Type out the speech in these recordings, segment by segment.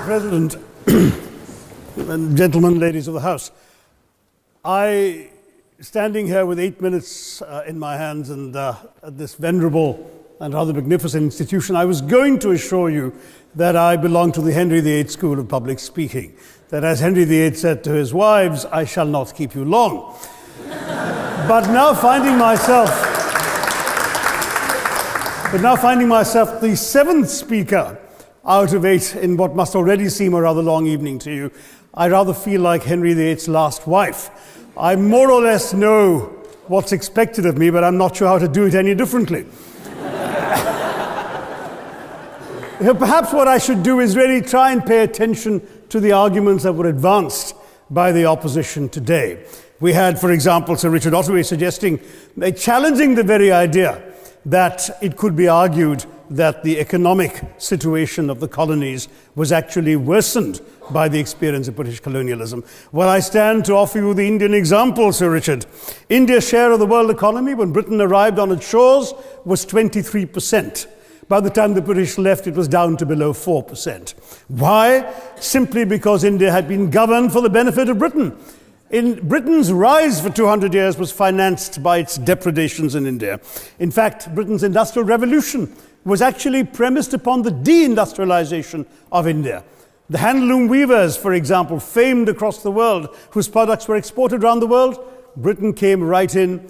President, and gentlemen, ladies of the House, standing here with 8 minutes in my hands and at this venerable and rather magnificent institution, I was going to assure you that I belong to the Henry VIII School of Public Speaking, that as Henry VIII said to his wives, I shall not keep you long. But now finding myself the seventh speaker out of 8 in what must already seem a rather long evening to you, I rather feel like Henry VIII's last wife. I more or less know what's expected of me, but I'm not sure how to do it any differently. Perhaps what I should do is really try and pay attention to the arguments that were advanced by the opposition today. We had, for example, Sir Richard Ottaway challenging the very idea that it could be argued that the economic situation of the colonies was actually worsened by the experience of British colonialism. Well, I stand to offer you the Indian example, Sir Richard. India's share of the world economy when Britain arrived on its shores was 23%. By the time the British left, it was down to below 4%. Why? Simply because India had been governed for the benefit of Britain. Britain's rise for 200 years was financed by its depredations in India. In fact, Britain's industrial revolution was actually premised upon the deindustrialization of India. The handloom weavers, for example, famed across the world, whose products were exported around the world, Britain came right in.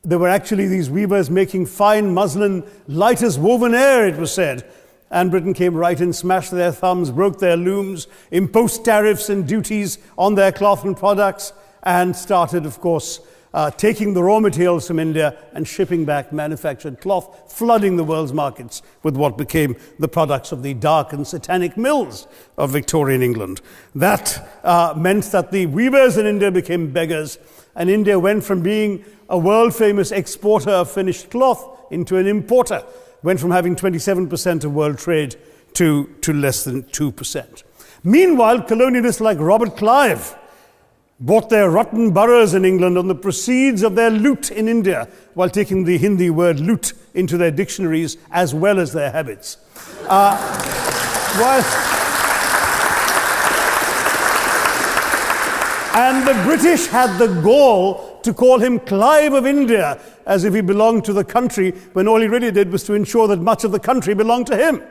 There were actually these weavers making fine muslin, light as woven air, it was said. And Britain came right in, smashed their thumbs, broke their looms, imposed tariffs and duties on their cloth and products, and started, of course, taking the raw materials from India and shipping back manufactured cloth, flooding the world's markets with what became the products of the dark and satanic mills of Victorian England. That meant that the weavers in India became beggars, and India went from being a world-famous exporter of finished cloth into an importer, went from having 27% of world trade to less than 2%. Meanwhile, colonialists like Robert Clive bought their rotten boroughs in England on the proceeds of their loot in India, while taking the Hindi word loot into their dictionaries as well as their habits. And the British had the gall to call him Clive of India, as if he belonged to the country, when all he really did was to ensure that much of the country belonged to him.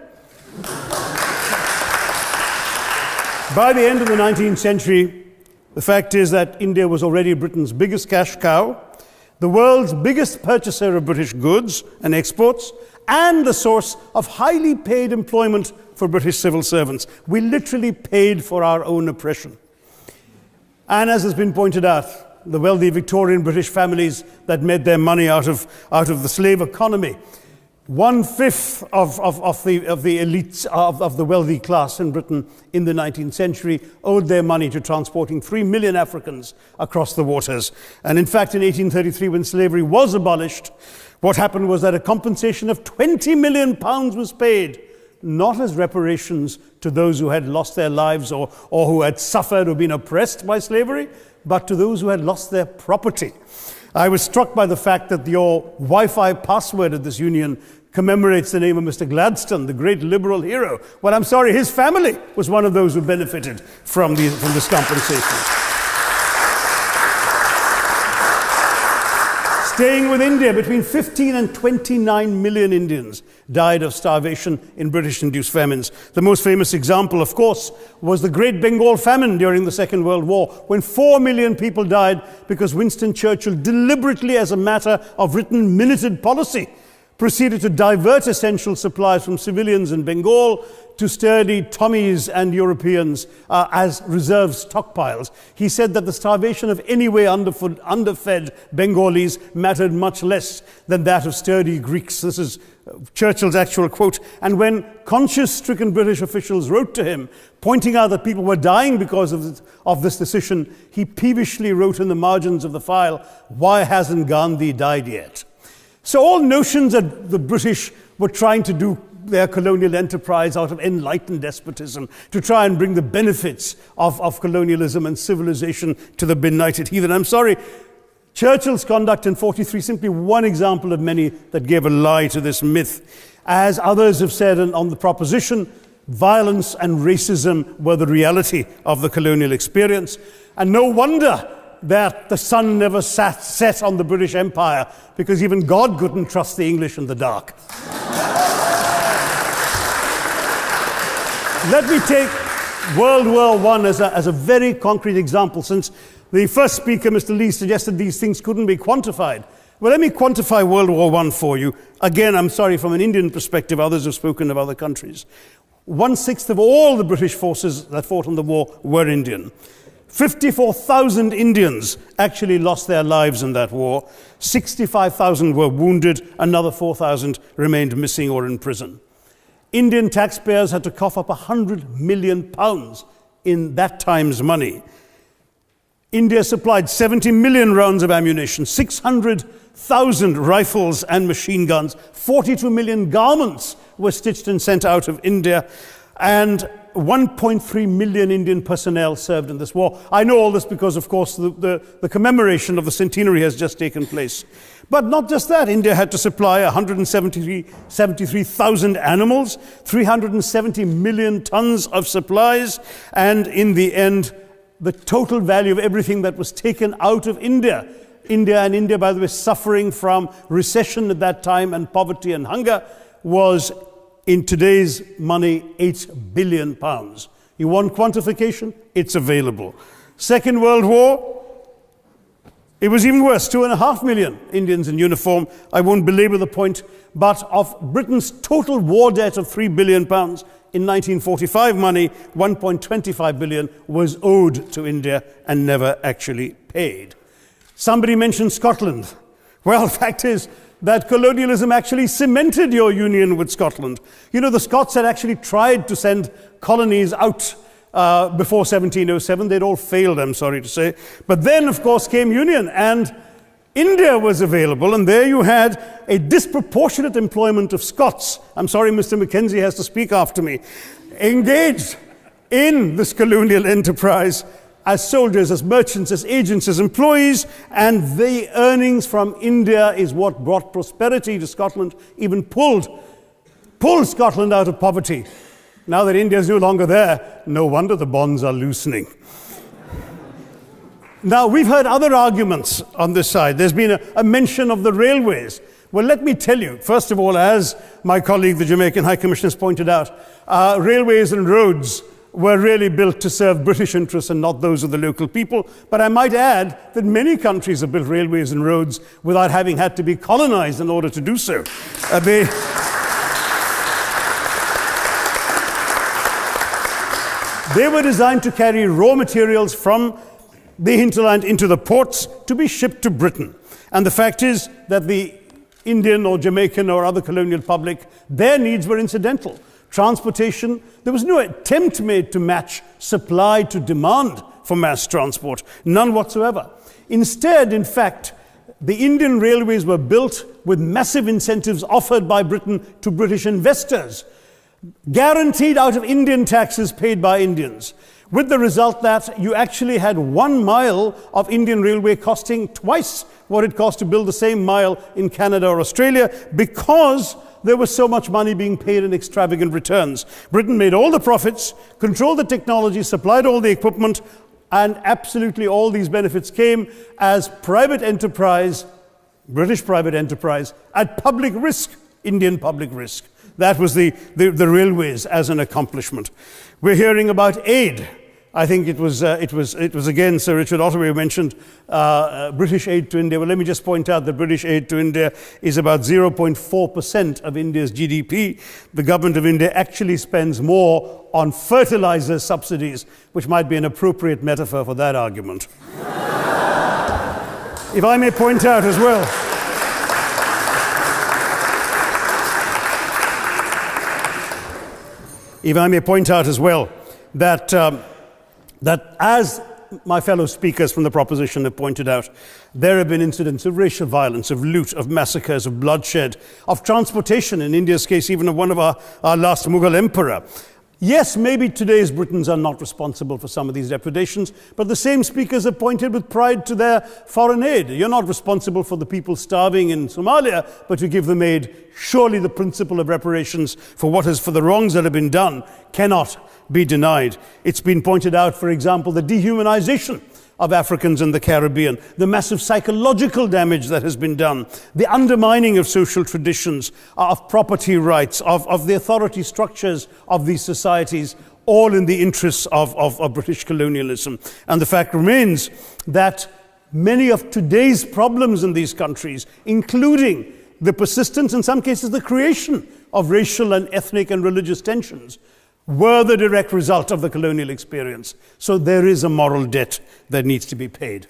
By the end of the 19th century, the fact is that India was already Britain's biggest cash cow, the world's biggest purchaser of British goods and exports, and the source of highly paid employment for British civil servants. We literally paid for our own oppression. And as has been pointed out, the wealthy Victorian British families that made their money out of the slave economy, 1/5 of the elites of the wealthy class in Britain in the 19th century owed their money to transporting 3 million Africans across the waters. And in fact, in 1833, when slavery was abolished, what happened was that a compensation of £20 million was paid, not as reparations to those who had lost their lives or who had suffered or been oppressed by slavery, but to those who had lost their property. I was struck by the fact that your Wi-Fi password at this union commemorates the name of Mr. Gladstone, the great liberal hero. Well, I'm sorry, his family was one of those who benefited from this compensation. Staying with India, between 15 and 29 million Indians died of starvation in British-induced famines. The most famous example, of course, was the Great Bengal Famine during the Second World War, when 4 million people died because Winston Churchill deliberately, as a matter of written minuted policy, proceeded to divert essential supplies from civilians in Bengal to sturdy Tommies and Europeans as reserve stockpiles. He said that the starvation of anyway underfed Bengalis mattered much less than that of sturdy Greeks. This is Churchill's actual quote. And when conscience-stricken British officials wrote to him, pointing out that people were dying because of this decision, he peevishly wrote in the margins of the file, "Why hasn't Gandhi died yet?" So all notions that the British were trying to do their colonial enterprise out of enlightened despotism, to try and bring the benefits of colonialism and civilization to the benighted heathen. I'm sorry, Churchill's conduct in 43, simply one example of many that gave a lie to this myth. As others have said on the proposition, Violence and racism were the reality of the colonial experience. And no wonder that the sun never set on the British Empire, because even God couldn't trust the English in the dark. Let me take World War I as a very concrete example, since the first speaker, Mr. Lee, suggested these things couldn't be quantified. Well, let me quantify World War I for you. Again, I'm sorry, from an Indian perspective, others have spoken of other countries. 1/6 of all the British forces that fought in the war were Indian. 54,000 Indians actually lost their lives in that war. 65,000 were wounded. Another 4,000 remained missing or in prison. Indian taxpayers had to cough up £100 million in that time's money. India supplied 70 million rounds of ammunition, 600,000 rifles and machine guns, 42 million garments were stitched and sent out of India, and 1.3 million Indian personnel served in this war. I know all this because, of course, the commemoration of the centenary has just taken place. But not just that, India had to supply 173,000 animals, 370 million tons of supplies, and in the end, the total value of everything that was taken out of India, India, by the way, suffering from recession at that time and poverty and hunger, was, in today's money, £8 billion. You want quantification? It's available. Second World War, it was even worse, 2.5 million Indians in uniform. I won't belabor the point, but of Britain's total war debt of £3 billion, in 1945 money, 1.25 billion was owed to India and never actually paid. Somebody mentioned Scotland. Well, the fact is that colonialism actually cemented your union with Scotland. You know, the Scots had actually tried to send colonies out before 1707. They'd all failed, I'm sorry to say. But then, of course, came union, and India was available, and there you had a disproportionate employment of Scots. I'm sorry, Mr. Mackenzie has to speak after me. Engaged in this colonial enterprise as soldiers, as merchants, as agents, as employees, and the earnings from India is what brought prosperity to Scotland, even pulled Scotland out of poverty. Now that India is no longer there, no wonder the bonds are loosening. Now, we've heard other arguments on this side. There's been a mention of the railways. Well, let me tell you, first of all, as my colleague, the Jamaican High Commissioner, has pointed out, railways and roads were really built to serve British interests and not those of the local people. But I might add that many countries have built railways and roads without having had to be colonized in order to do so. They were designed to carry raw materials from the hinterland into the ports to be shipped to Britain. And the fact is that the Indian or Jamaican or other colonial public, their needs were incidental. Transportation, there was no attempt made to match supply to demand for mass transport, none whatsoever. Instead, in fact, the Indian railways were built with massive incentives offered by Britain to British investors, guaranteed out of Indian taxes paid by Indians, with the result that you actually had 1 mile of Indian railway costing twice what it cost to build the same mile in Canada or Australia, because there was so much money being paid in extravagant returns. Britain made all the profits, controlled the technology, supplied all the equipment, and absolutely all these benefits came as private enterprise, British private enterprise, at public risk, Indian public risk. That was the railways as an accomplishment. We're hearing about aid. I think it was again Sir Richard Ottaway who mentioned British aid to India. Well, let me just point out that British aid to India is about 0.4% of India's GDP. The government of India actually spends more on fertilizer subsidies, which might be an appropriate metaphor for that argument. If I may point out as well, that as my fellow speakers from the proposition have pointed out, there have been incidents of racial violence, of loot, of massacres, of bloodshed, of transportation, in India's case, even of one of our last Mughal emperor. Yes, maybe today's Britons are not responsible for some of these depredations, but the same speakers have pointed with pride to their foreign aid. You're not responsible for the people starving in Somalia, but you give them aid. Surely the principle of reparations for the wrongs that have been done cannot be denied. It's been pointed out, for example, the dehumanization of Africans in the Caribbean, the massive psychological damage that has been done, the undermining of social traditions, of property rights, of the authority structures of these societies, all in the interests of British colonialism. And the fact remains that many of today's problems in these countries, including the persistence, in some cases the creation of racial and ethnic and religious tensions, were the direct result of the colonial experience. So there is a moral debt that needs to be paid.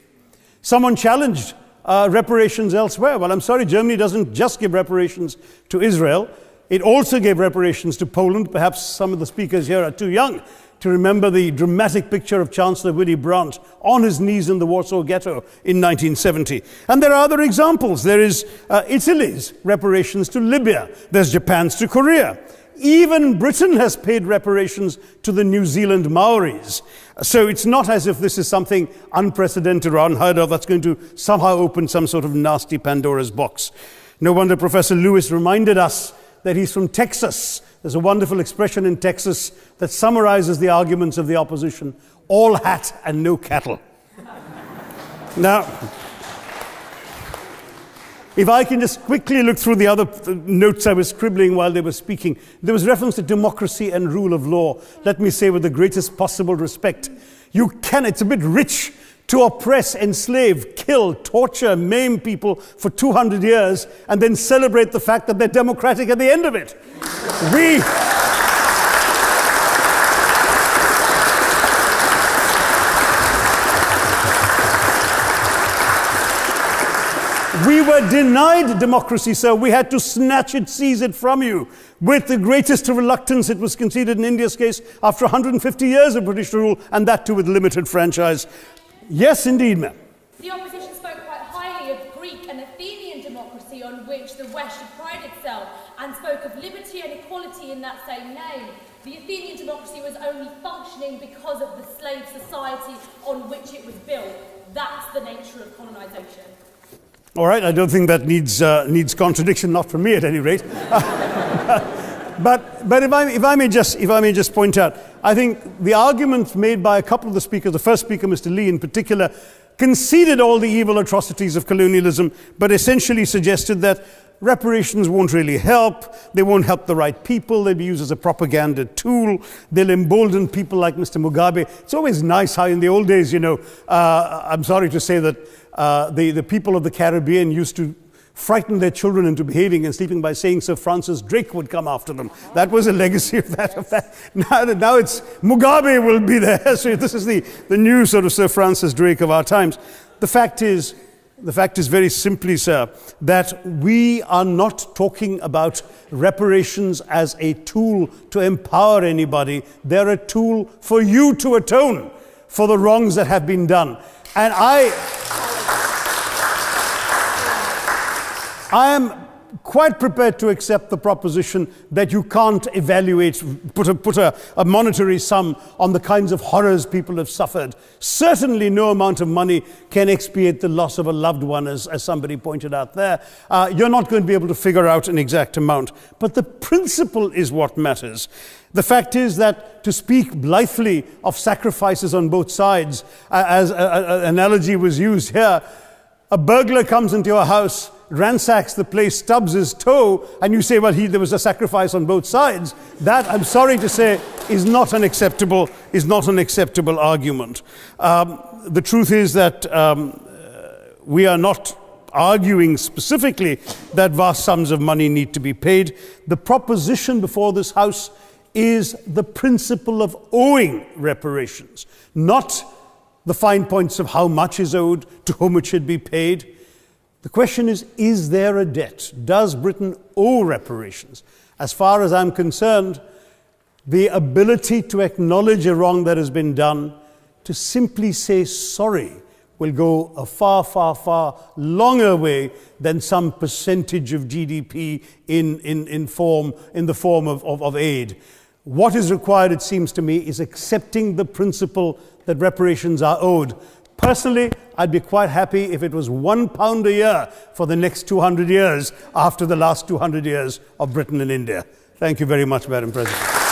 Someone challenged reparations elsewhere. Well, I'm sorry, Germany doesn't just give reparations to Israel. It also gave reparations to Poland. Perhaps some of the speakers here are too young to remember the dramatic picture of Chancellor Willy Brandt on his knees in the Warsaw Ghetto in 1970. And there are other examples. There is Italy's reparations to Libya. There's Japan's to Korea. Even Britain has paid reparations to the New Zealand Maoris. So it's not as if this is something unprecedented or unheard of that's going to somehow open some sort of nasty Pandora's box. No wonder Professor Lewis reminded us that he's from Texas. There's a wonderful expression in Texas that summarizes the arguments of the opposition: all hat and no cattle. Now, if I can just quickly look through the other notes I was scribbling while they were speaking, there was reference to democracy and rule of law. Let me say with the greatest possible respect, it's a bit rich to oppress, enslave, kill, torture, maim people for 200 years and then celebrate the fact that they're democratic at the end of it. We were denied democracy, sir. We had to snatch it, seize it from you. With the greatest reluctance, it was conceded in India's case after 150 years of British rule, and that too with limited franchise. Yes, indeed, ma'am. The opposition spoke quite highly of Greek and Athenian democracy on which the West should pride itself, and spoke of liberty and equality in that same name. The Athenian democracy was only functioning because of the slave society on which it was built. That's the nature of colonisation. All right, I don't think that needs contradiction, not from me at any rate. But if I may just point out, I think the argument made by a couple of the speakers, the first speaker, Mr. Lee in particular, conceded all the evil atrocities of colonialism, but essentially suggested that reparations won't really help. They won't help the right people. They'll be used as a propaganda tool. They'll embolden people like Mr. Mugabe. It's always nice how in the old days, I'm sorry to say that the people of the Caribbean used to frighten their children into behaving and sleeping by saying Sir Francis Drake would come after them. That was a legacy of that. Now it's Mugabe will be there. So this is the new sort of Sir Francis Drake of our times. The fact is very simply, sir, that we are not talking about reparations as a tool to empower anybody. They're a tool for you to atone for the wrongs that have been done. And I am quite prepared to accept the proposition that you can't put a monetary sum on the kinds of horrors people have suffered. Certainly no amount of money can expiate the loss of a loved one, as somebody pointed out there. You're not going to be able to figure out an exact amount. But the principle is what matters. The fact is that to speak blithely of sacrifices on both sides, as an analogy was used here, a burglar comes into your house, ransacks the place, stubs his toe, and you say, well, there was a sacrifice on both sides. That, I'm sorry to say, is not an acceptable argument. The truth is that we are not arguing specifically that vast sums of money need to be paid. The proposition before this House is the principle of owing reparations, not the fine points of how much is owed, to whom it should be paid. The question is there a debt? Does Britain owe reparations? As far as I'm concerned, the ability to acknowledge a wrong that has been done, to simply say sorry, will go a far, far, far longer way than some percentage of GDP in the form of aid. What is required, it seems to me, is accepting the principle that reparations are owed. Personally, I'd be quite happy if it was £1 a year for the next 200 years after the last 200 years of Britain and India. Thank you very much, Madam President.